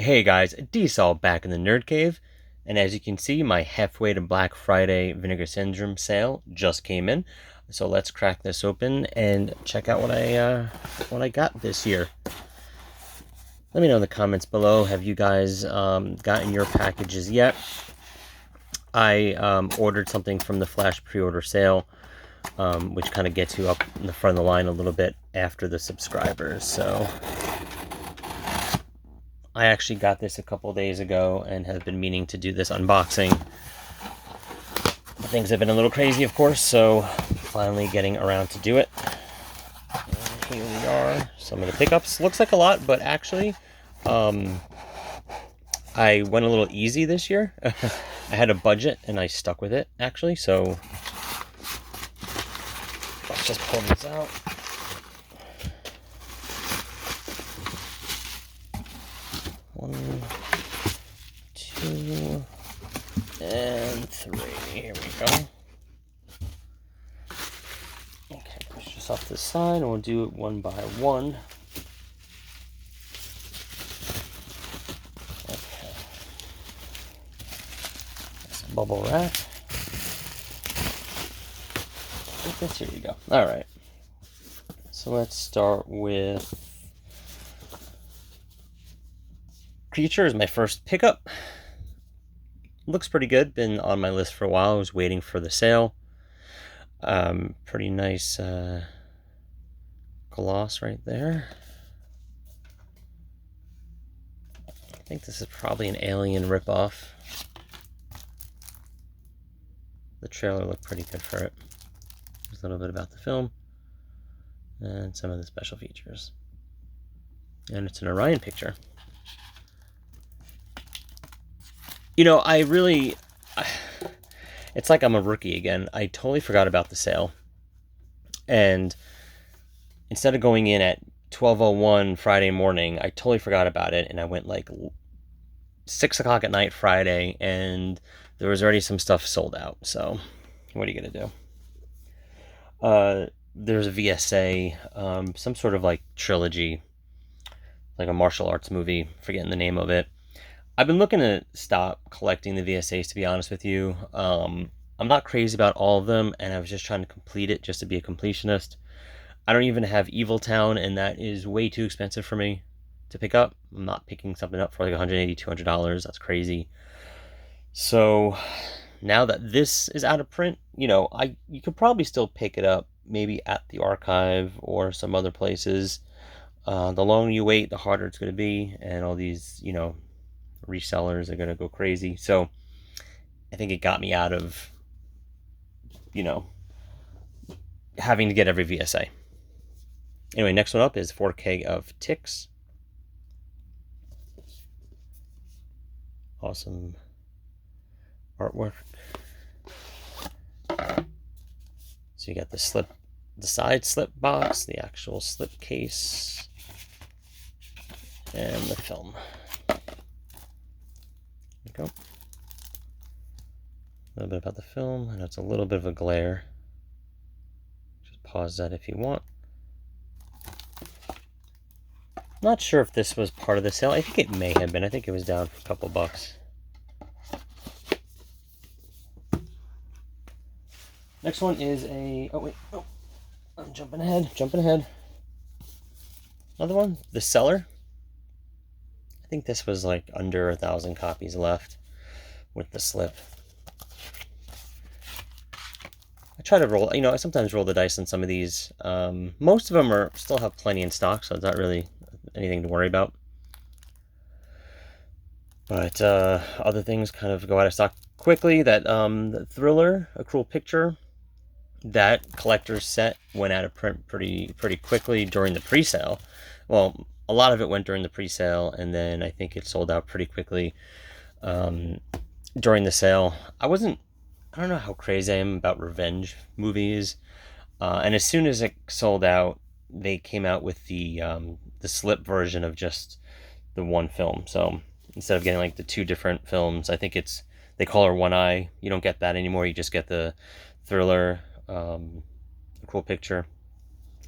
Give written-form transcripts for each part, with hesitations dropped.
Hey guys, D-Sol back in the Nerd Cave, and as you can see, my halfway to Black Friday Vinegar Syndrome sale just came in. So let's crack this open and check out what I got this year. Let me know in the comments below. Have you guys gotten your packages yet? I ordered something from the Flash pre-order sale, which kind of gets you up in the front of the line a little bit after the subscribers. So I actually got this a couple days ago and have been meaning to do this unboxing. Things have been a little crazy, of course, so finally getting around to do it. And here we are. Some of the pickups. Looks like a lot, but actually, I went a little easy this year. I had a budget and I stuck with it, actually, so let's just pull these out. One, two, and three. Here we go. Okay, push this off to the side, and we'll do it one by one. Okay. That's a bubble wrap. I guess here we go. All right. So let's start with Creature is my first pickup. Looks pretty good. Been on my list for a while. I was waiting for the sale. Pretty nice gloss right there. I think this is probably an Alien ripoff. The trailer looked pretty good for it. There's a little bit about the film and some of the special features. And it's an Orion picture. You know, it's like I'm a rookie again. I totally forgot about the sale. And instead of going in at 12:01 Friday morning, I totally forgot about it. And I went like 6 o'clock at night Friday, and there was already some stuff sold out. So what are you going to do? There's a VSA, some sort of like trilogy, like a martial arts movie, forgetting the name of it. I've been looking to stop collecting the VSAs, to be honest with you. I'm not crazy about all of them, and I was just trying to complete it just to be a completionist. I don't even have Evil Town, and that is way too expensive for me to pick up. I'm not picking something up for like $180, $200. That's crazy. So now that this is out of print, you know, you could probably still pick it up maybe at the archive or some other places. The longer you wait, the harder it's going to be, and all these, you know, resellers are going to go crazy. So I think it got me out of, you know, having to get every VSA. Anyway, next one up is 4K of Ticks. Awesome artwork. So you got the side slip box, the actual slip case, and the film. Go. A little bit about the film. I know it's a little bit of a glare. Just pause that if you want. Not sure if this was part of the sale. I think it may have been. I think it was down for a couple bucks. Next one is a... Oh, wait. Oh, I'm jumping ahead. Another one. The Cellar. I think this was like under 1,000 copies left with the slip. I try to roll, you know, I sometimes roll the dice on some of these. Most of them still have plenty in stock, so it's not really anything to worry about. But other things kind of go out of stock quickly. That the Thriller, A Cruel Picture, that collector's set went out of print pretty quickly during the pre-sale. Well, a lot of it went during the pre-sale, and then I think it sold out pretty quickly during the sale. I don't know how crazy I am about revenge movies, and as soon as it sold out, they came out with the slip version of just the one film. So instead of getting like the two different films, I think they call her One Eye. You don't get that anymore. You just get the Thriller, A Cool Picture.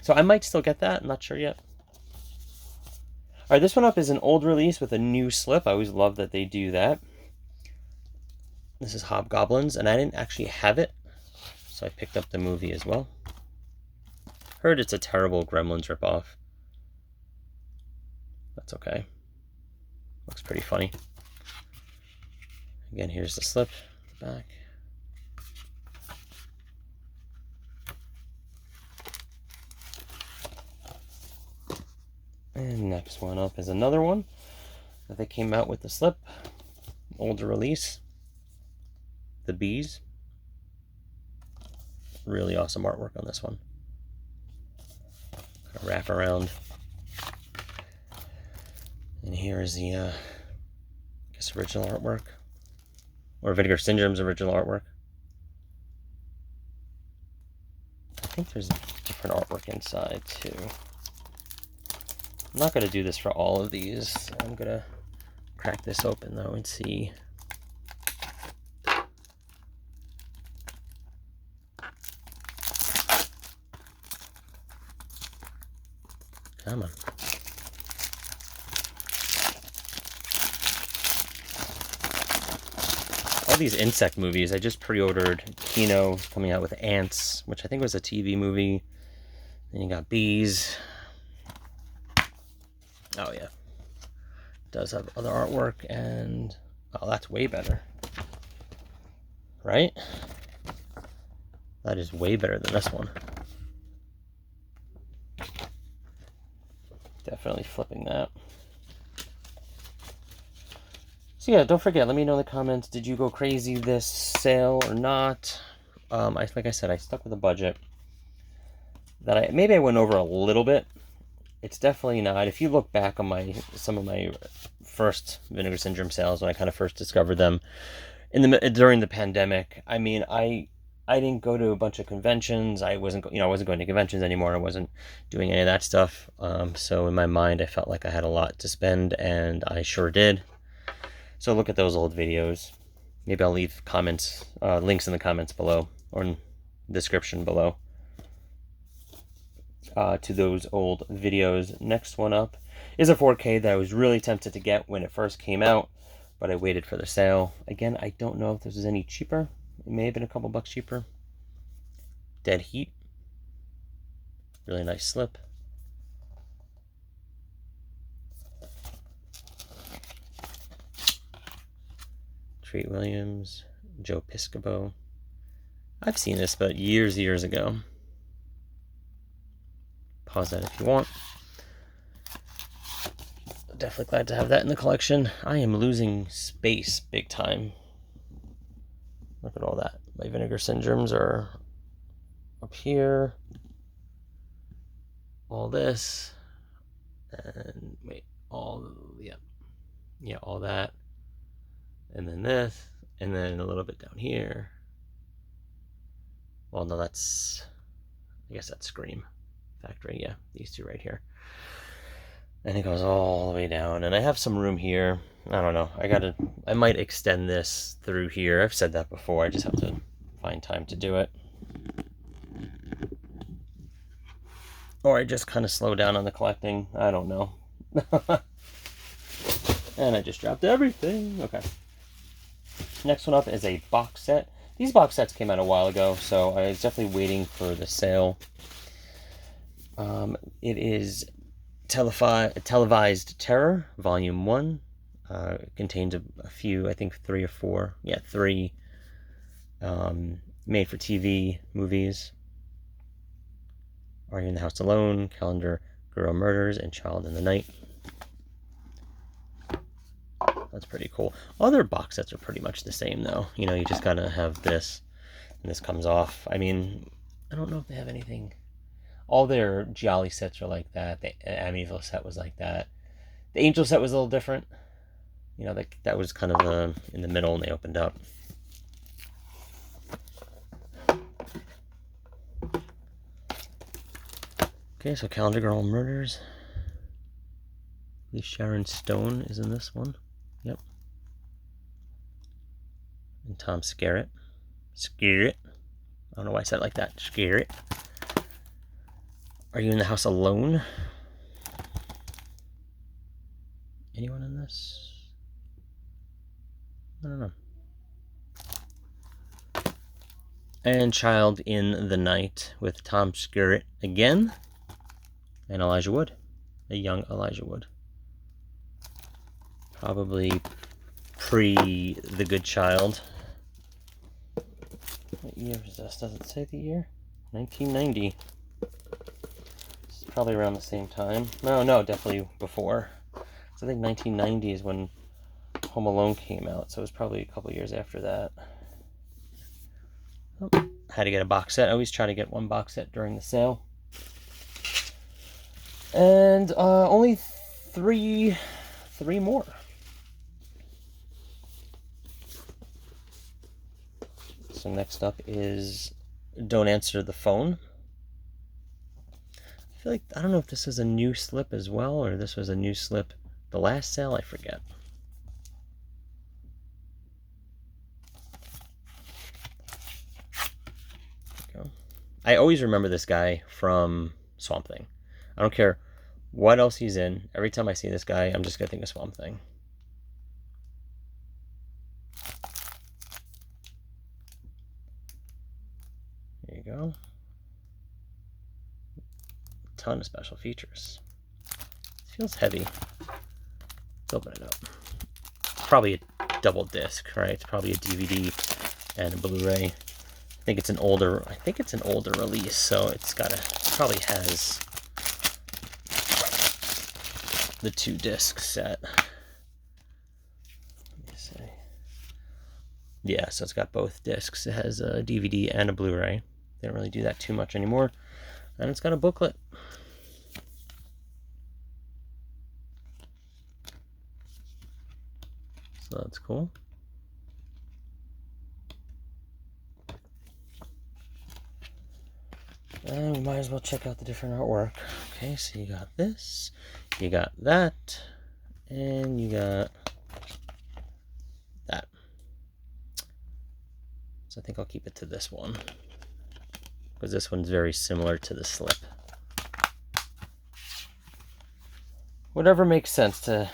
So I might still get that. I'm not sure yet. Alright, this one up is an old release with a new slip. I always love that they do that. This is Hobgoblins, and I didn't actually have it, so I picked up the movie as well. Heard it's a terrible Gremlins ripoff. That's okay. Looks pretty funny. Again, here's the slip back. And next one up is another one that they came out with the slip. Older release. The Bees. Really awesome artwork on this one. Kind of wrap around. And here is the, I guess, original artwork. Or Vinegar Syndrome's original artwork. I think there's different artwork inside, too. I'm not going to do this for all of these. I'm going to crack this open, though, and see. Come on. All these insect movies. I just pre-ordered Kino, coming out with ants, which I think was a TV movie. Then you got bees. Oh yeah. It does have other artwork, and oh, that's way better. Right? That is way better than this one. Definitely flipping that. So yeah, don't forget, let me know in the comments, did you go crazy this sale or not? Like I said, I stuck with a budget that maybe I went over a little bit. It's definitely not. If you look back on some of my first Vinegar Syndrome sales, when I kind of first discovered them during the pandemic, I mean, I didn't go to a bunch of conventions. I wasn't going to conventions anymore. I wasn't doing any of that stuff. So in my mind, I felt like I had a lot to spend, and I sure did. So look at those old videos. Maybe I'll leave comments, links in the comments below, or in the description below, to those old videos. Next one up is a 4K that I was really tempted to get when it first came out, but I waited for the sale. Again, I don't know if this was any cheaper. It may have been a couple bucks cheaper. Dead Heat. Really nice slip. Treat Williams, Joe Piscopo. I've seen this, but years ago. Pause that if you want. Definitely glad to have that in the collection. I am losing space big time. Look at all that. My Vinegar Syndromes are up here. All this. And wait, all that. And then this, and then a little bit down here. Well, no, I guess that's Scream Factory. Yeah, these two right here. And it goes all the way down. And I have some room here. I don't know. I might extend this through here. I've said that before. I just have to find time to do it. Or I just kind of slow down on the collecting. I don't know. And I just dropped everything. Okay. Next one up is a box set. These box sets came out a while ago, so I was definitely waiting for the sale. It is Televised Terror, Volume 1. It contains a few, I think 3 or 4. Yeah, 3 made-for-TV movies. Are You in the House Alone, Calendar Girl Murders, and Child in the Night. That's pretty cool. All their box sets are pretty much the same, though. You know, you just gotta have this, and this comes off. I mean, I don't know if they have anything. All their Jolly sets are like that. The Amityville set was like that. The Angel set was a little different. You know, that was kind of in the middle, and they opened up. Okay, so Calendar Girl Murders. At least Sharon Stone is in this one. Yep. And Tom Skerritt. Skerritt. I don't know why I said it like that. Skerritt. Are You in the House Alone? Anyone in this? I don't know. And Child in the Night with Tom Skerritt again, and Elijah Wood, a young Elijah Wood. Probably pre The Good Child. What year is this? Does it say the year? 1990. It's probably around the same time. No, definitely before. So I think 1990 is when Home Alone came out, so it was probably a couple years after that. Oh, had to get a box set. I always try to get one box set during the sale. And only three more. So next up is Don't Answer the Phone. I feel like, I don't know if this is a new slip as well, or this was a new slip the last sale, I forget. There we go. I always remember this guy from Swamp Thing. I don't care what else he's in. Every time I see this guy, I'm just gonna think of Swamp Thing. There you go. A ton of special features. It feels heavy. Let's open it up. It's probably a double disc, right? It's probably a DVD and a Blu-ray. I think it's an older release, so probably has the 2 disc set. Let me see. Yeah, so it's got both discs. It has a DVD and a Blu-ray. They don't really do that too much anymore. And it's got a booklet. So that's cool. And we might as well check out the different artwork. Okay, so you got this, you got that, and you got that. So I think I'll keep it to this one, because this one's very similar to the slip. Whatever makes sense to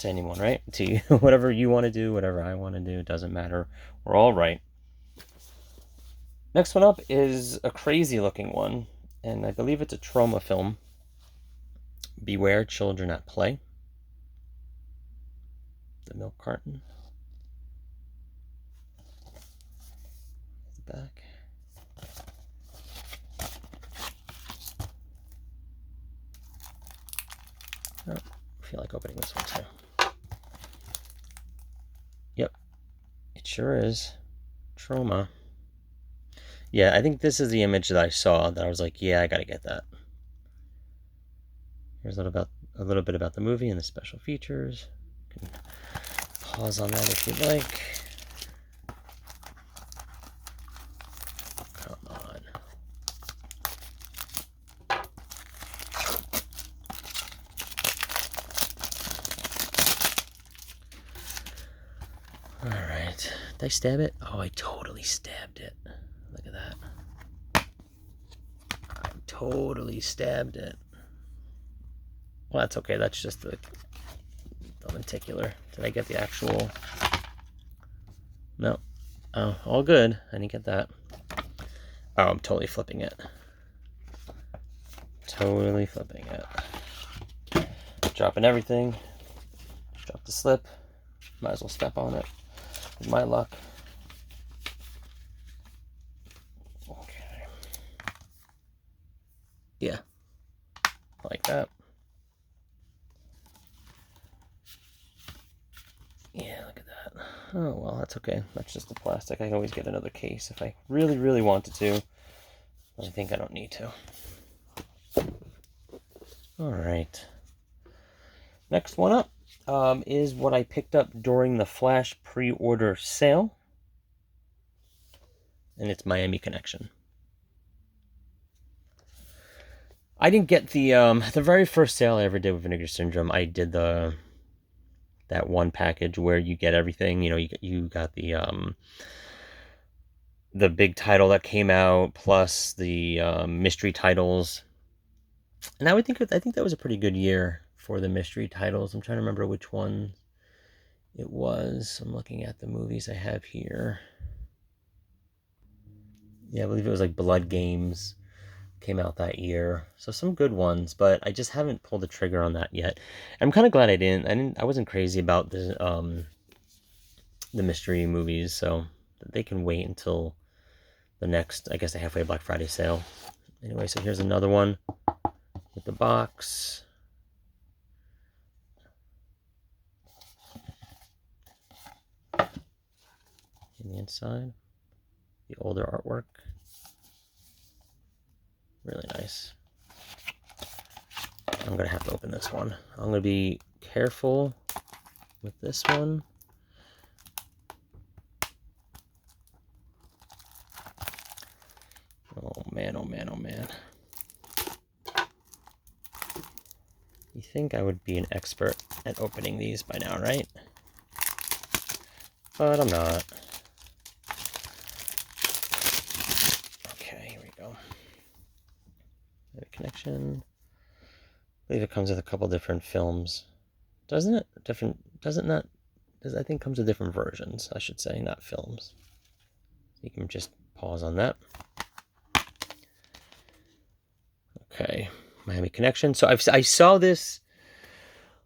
anyone, right? To you, whatever you want to do, whatever I want to do, it doesn't matter. We're all right. Next one up is a crazy looking one, and I believe it's a trauma film. Beware Children at Play. The milk carton. The back. Oh, I feel like opening this one too. Yep, it sure is. Trauma. Yeah, I think this is the image that I saw that I was like, yeah, I gotta get that. Here's a little bit about the movie and the special features. You can pause on that if you'd like. Come on. All right. Did I stab it? Oh, I totally stabbed it. Look at that. I totally stabbed it. Well, that's okay. That's just the lenticular. Did I get the actual? No. Oh, all good. I didn't get that. Oh, I'm totally flipping it. Totally flipping it. Dropping everything. Drop the slip. Might as well step on it. With my luck. Okay. Yeah. Like that. Yeah, look at that. Oh, well, that's okay. That's just the plastic. I can always get another case if I really, really wanted to. But I think I don't need to. All right. Next one up is what I picked up during the Flash pre-order sale. And it's Miami Connection. I didn't get the very first sale I ever did with Vinegar Syndrome. I did that one package where you get everything. You know, you got the big title that came out plus the mystery titles. And I think that was a pretty good year for the mystery titles. I'm trying to remember which one it was. I'm looking at the movies I have here. Yeah, I believe it was like Blood Games came out that year. So some good ones, but I just haven't pulled the trigger on that yet. I'm kind of glad I didn't. I wasn't crazy about the mystery movies, so they can wait until the next, I guess, the halfway Black Friday sale. Anyway, so here's another one with the box. In the inside, the older artwork. Really nice. I'm gonna have to open this one. I'm gonna be careful with this one. Oh man, oh man, oh man. You think I would be an expert at opening these by now, right? But I'm not. Okay, here we go. Connection. I believe it comes with a couple different films. Doesn't it? I think it comes with different versions, I should say, not films. You can just pause on that. Okay, Miami Connection. So I saw this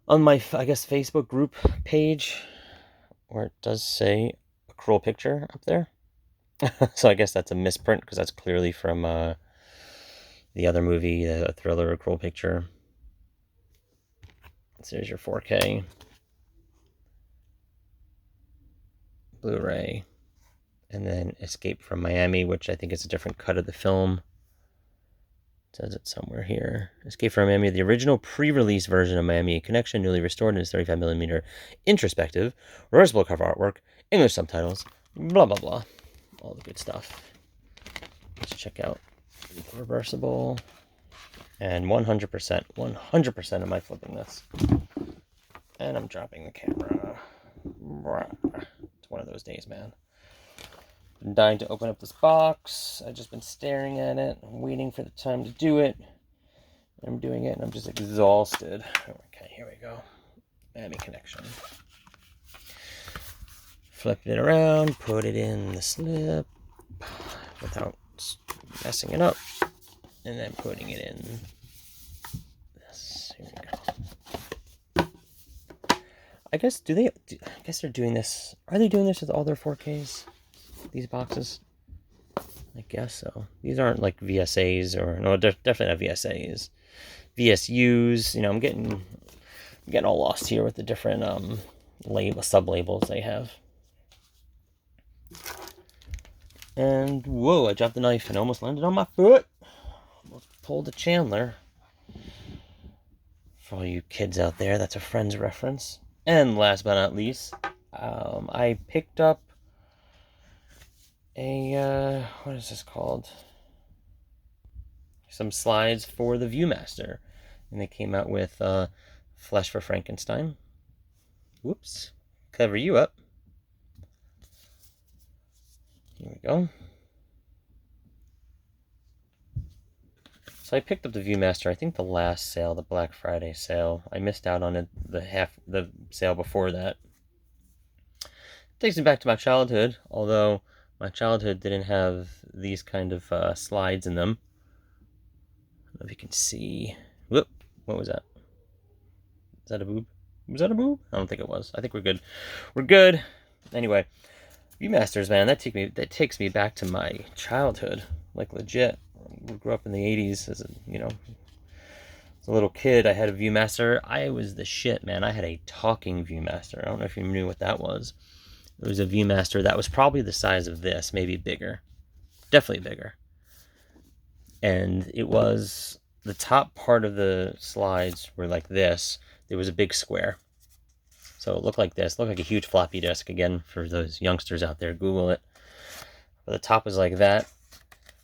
on my, I guess, Facebook group page, where it does say a cruel picture up there. So I guess that's a misprint, because that's clearly from the other movie, a thriller, A Cruel Picture. So there's your 4K Blu-ray, and then Escape from Miami, which I think is a different cut of the film. It says it somewhere here. Escape from Miami, the original pre-release version of Miami Connection, newly restored in its 35mm introspective, reversible cover artwork, English subtitles, blah blah blah, all the good stuff. Let's check out the reversible. And 100% am I flipping this. And I'm dropping the camera. It's one of those days, man. Been dying to open up this box. I've just been staring at it. I'm waiting for the time to do it. I'm doing it, and I'm just exhausted. Okay, here we go. Miami Connection. Flip it around, put it in the slip without messing it up. And then putting it in this. Here we go. I guess I guess they're doing this. Are they doing this with all their 4Ks? These boxes? I guess so. These aren't like VSAs, or no, definitely not VSAs. VSUs. You know, I'm getting all lost here with the different sub labels they have. And whoa! I dropped the knife and almost landed on my foot. Pulled a Chandler. For all you kids out there, that's a Friends reference. And last but not least, I picked up a, what is this called? Some slides for the Viewmaster. And they came out with Flesh for Frankenstein. Whoops. Cover you up. Here we go. So I picked up the Viewmaster, I think the last sale, the Black Friday sale. I missed out on it, the sale before that. Takes me back to my childhood, although my childhood didn't have these kind of slides in them. I don't know if you can see. Whoop, what was that? Is that a boob? Was that a boob? I don't think it was. I think we're good. We're good. Anyway, Viewmasters, man, that takes me back to my childhood, like legit. I grew up in the 80s as a little kid. I had a Viewmaster. I was the shit, man. I had a talking Viewmaster. I don't know if you knew what that was. It was a Viewmaster that was probably the size of this, maybe bigger. Definitely bigger. And it was, the top part of the slides were like this. There was a big square. So it looked like this. It looked like a huge floppy disk. Again, for those youngsters out there, Google it. But the top was like that.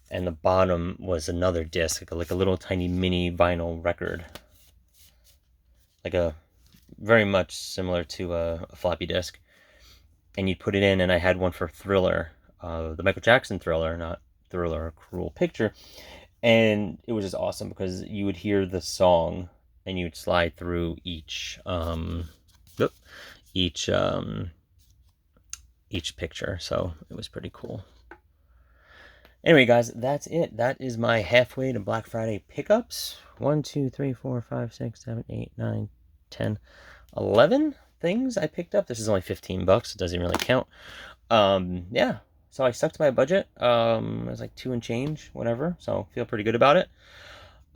And the bottom was another disc, like a little tiny mini vinyl record. Like very much similar to a floppy disk. And you'd put it in, and I had one for Thriller, the Michael Jackson Thriller, not Thriller, A Cruel Picture. And it was just awesome because you would hear the song and you'd slide through each each picture. So it was pretty cool. Anyway, guys, that's it. That is my halfway to Black Friday pickups. 1, 2, 3, 4, 5, 6, 7, 8, 9, 10, 11 things I picked up. This is only $15. It doesn't really count. Yeah. So I stuck to my budget. It was like 2 and change, whatever. So feel pretty good about it.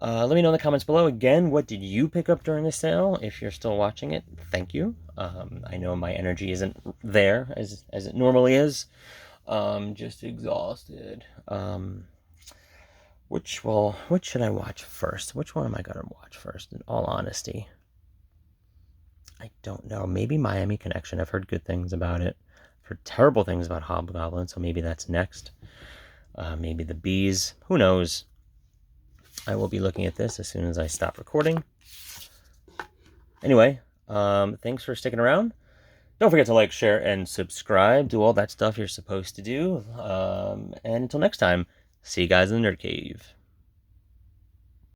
Let me know in the comments below. Again, what did you pick up during the sale? If you're still watching it, thank you. I know my energy isn't there as it normally is. Just exhausted. Which should I watch first? Which one am I gonna watch first? In all honesty, I don't know. Maybe Miami Connection. I've heard good things about it. I've heard terrible things about Hobgoblin, so maybe that's next. Maybe The Bees. Who knows? I will be looking at this as soon as I stop recording. Anyway, thanks for sticking around. Don't forget to like, share, and subscribe. Do all that stuff you're supposed to do. And until next time, see you guys in the Nerd Cave.